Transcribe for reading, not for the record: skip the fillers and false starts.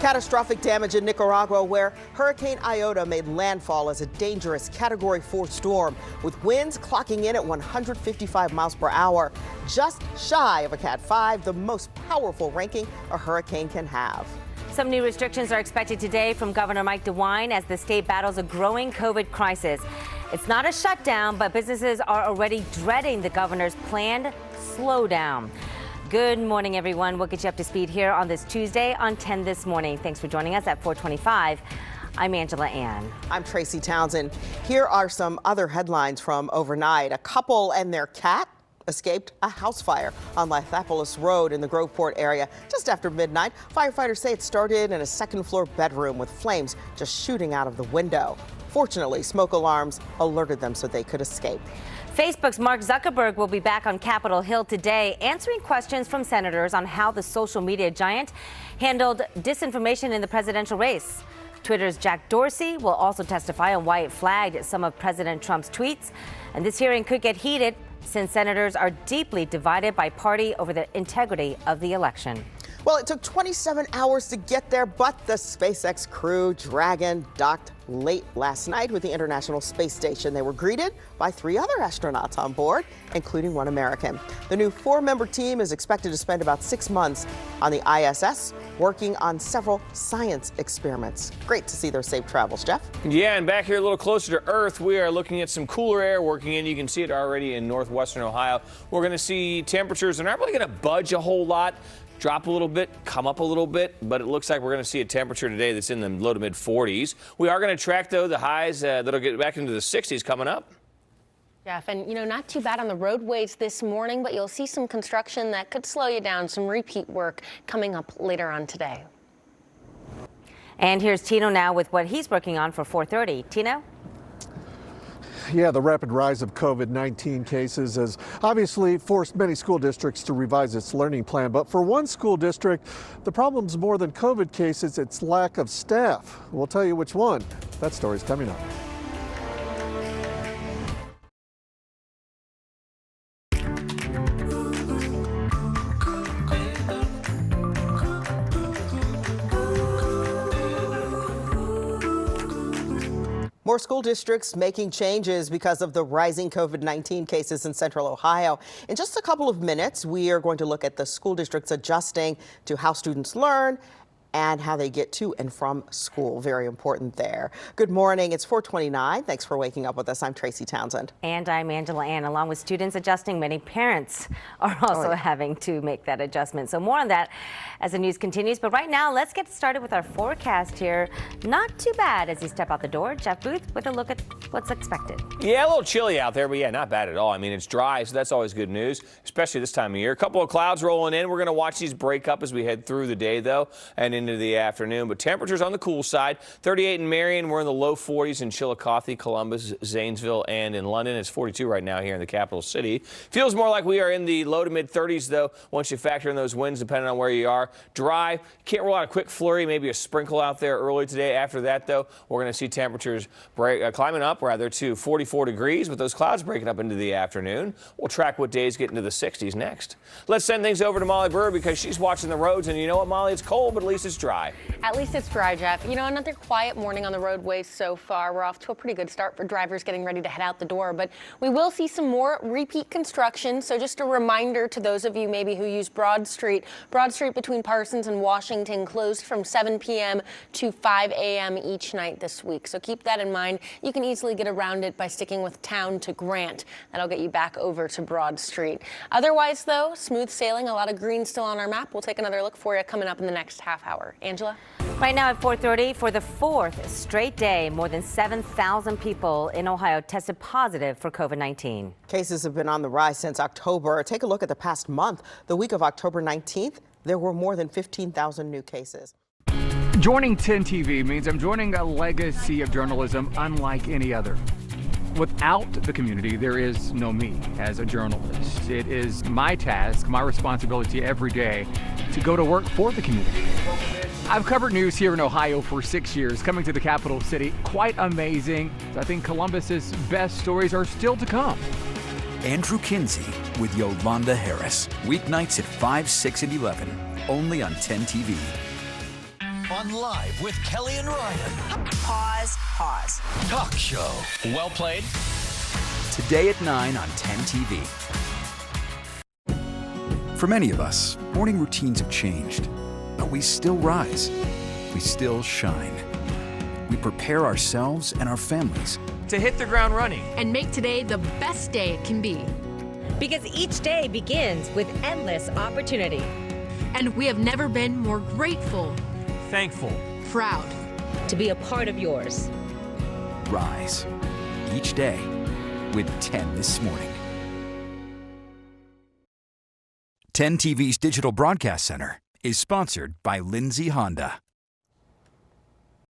Catastrophic damage in Nicaragua, where Hurricane Iota made landfall as a dangerous Category 4 storm, with winds clocking in at 155 miles per hour, just shy of a Cat 5, the most powerful ranking a hurricane can have. Some new restrictions are expected today from Governor Mike DeWine as the state battles a growing COVID crisis. It's not a shutdown, but businesses are already dreading the governor's planned slowdown. Good morning, everyone. We'll get you up to speed here on this Tuesday on 10 this morning. Thanks for joining us at 4:25. I'm Angela Ann. I'm Tracy Townsend. Here are some other headlines from overnight. A couple and their cat escaped a house fire on Lithopolis Road in the Groveport area just after midnight. Firefighters say it started in a second-floor bedroom with flames just shooting out of the window. Fortunately, smoke alarms alerted them so they could escape. Facebook's Mark Zuckerberg will be back on Capitol Hill today, answering questions from senators on how the social media giant handled disinformation in the presidential race. Twitter's Jack Dorsey will also testify on why it flagged some of President Trump's tweets. And this hearing could get heated since senators are deeply divided by party over the integrity of the election. Well, it took 27 hours to get there, but the SpaceX Crew Dragon docked late last night with the International Space Station. They were greeted by 3 other astronauts on board, including 1 American. The new 4-member team is expected to spend about 6 months on the ISS, working on several science experiments. Great to see their safe travels, Jeff. Yeah, and back here a little closer to Earth, we are looking at some cooler air working in. You can see it already in northwestern Ohio. We're going to see temperatures that aren't really going to budge a whole lot. Drop a little bit, come up a little bit, but it looks like we're going to see a temperature today that's in the low to mid 40s. We are going to track, though, the highs that'll get back into the 60s coming up. Jeff, and not too bad on the roadways this morning, but you'll see some construction that could slow you down, some repeat work coming up later on today. And here's Tino now with what he's working on for 4:30. Tino? Yeah, the rapid rise of COVID-19 cases has obviously forced many school districts to revise its learning plan. But for one school district, the problem's more than COVID cases, it's lack of staff. We'll tell you which one. That story's coming up. More school districts making changes because of the rising COVID-19 cases in central Ohio. In just a couple of minutes, we are going to look at the school districts adjusting to how students learn and how they get to and from school. Very important there. Good morning. It's 4:29. Thanks for waking up with us. I'm Tracy Townsend. And I'm Angela Ann. Along with students adjusting, many parents are also having to make that adjustment. So more on that as the news continues. But right now, let's get started with our forecast here. Not too bad as you step out the door. Jeff Booth with a look at what's expected. Yeah, a little chilly out there, but yeah, not bad at all. I mean, it's dry, so that's always good news, especially this time of year. A couple of clouds rolling in. We're going to watch these break up as we head through the day, though, and into the afternoon. But temperatures on the cool side. 38 in Marion. We're in the low 40s in Chillicothe, Columbus, Zanesville, and in London. It's 42 right now here in the capital city. Feels more like we are in the low to mid 30s, though, once you factor in those winds, depending on where you are. Dry. Can't rule out a quick flurry, maybe a sprinkle out there early today. After that, though, we're going to see temperatures climbing up, rather, to 44 degrees, with those clouds breaking up into the afternoon. We'll track what days get into the 60s next. Let's send things over to Molly Brewer because she's watching the roads. And you know what, Molly? It's cold, but at least it's dry. At least it's dry, Jeff. Another quiet morning on the roadways so far. We're off to a pretty good start for drivers getting ready to head out the door, but we will see some more repeat construction. So just a reminder to those of you maybe who use Broad Street. Broad Street between Parsons and Washington closed from 7 p.m. to 5 a.m. each night this week. So keep that in mind. You can easily get around it by sticking with Town to Grant. That'll get you back over to Broad Street. Otherwise, though, smooth sailing, a lot of green still on our map. We'll take another look for you coming up in the next half hour. Angela? Right now at 4:30, for the 4th straight day, more than 7,000 people in Ohio tested positive for COVID-19. Cases have been on the rise since October. Take a look at the past month. The week of October 19th, there were more than 15,000 new cases. Joining 10 TV means I'm joining a legacy of journalism unlike any other. Without the community, there is no me as a journalist. It is my task, my responsibility every day to go to work for the community. I've covered news here in Ohio for 6 years, coming to the capital city. Quite amazing. I think Columbus's best stories are still to come. Andrew Kinsey with Yolanda Harris. Weeknights at 5, 6, and 11, only on 10 TV. on Live with Kelly and Ryan. Pause. Talk show. Well played. Today at 9 on 10 TV. For many of us, morning routines have changed, but we still rise. We still shine. We prepare ourselves and our families To hit the ground running. and make today the best day it can be. Because each day begins with endless opportunity. And we have never been more grateful, Thankful. proud. To be a part of yours. rise. Each day with 10 this morning. 10 TV's Digital Broadcast Center is sponsored by Lindsay Honda.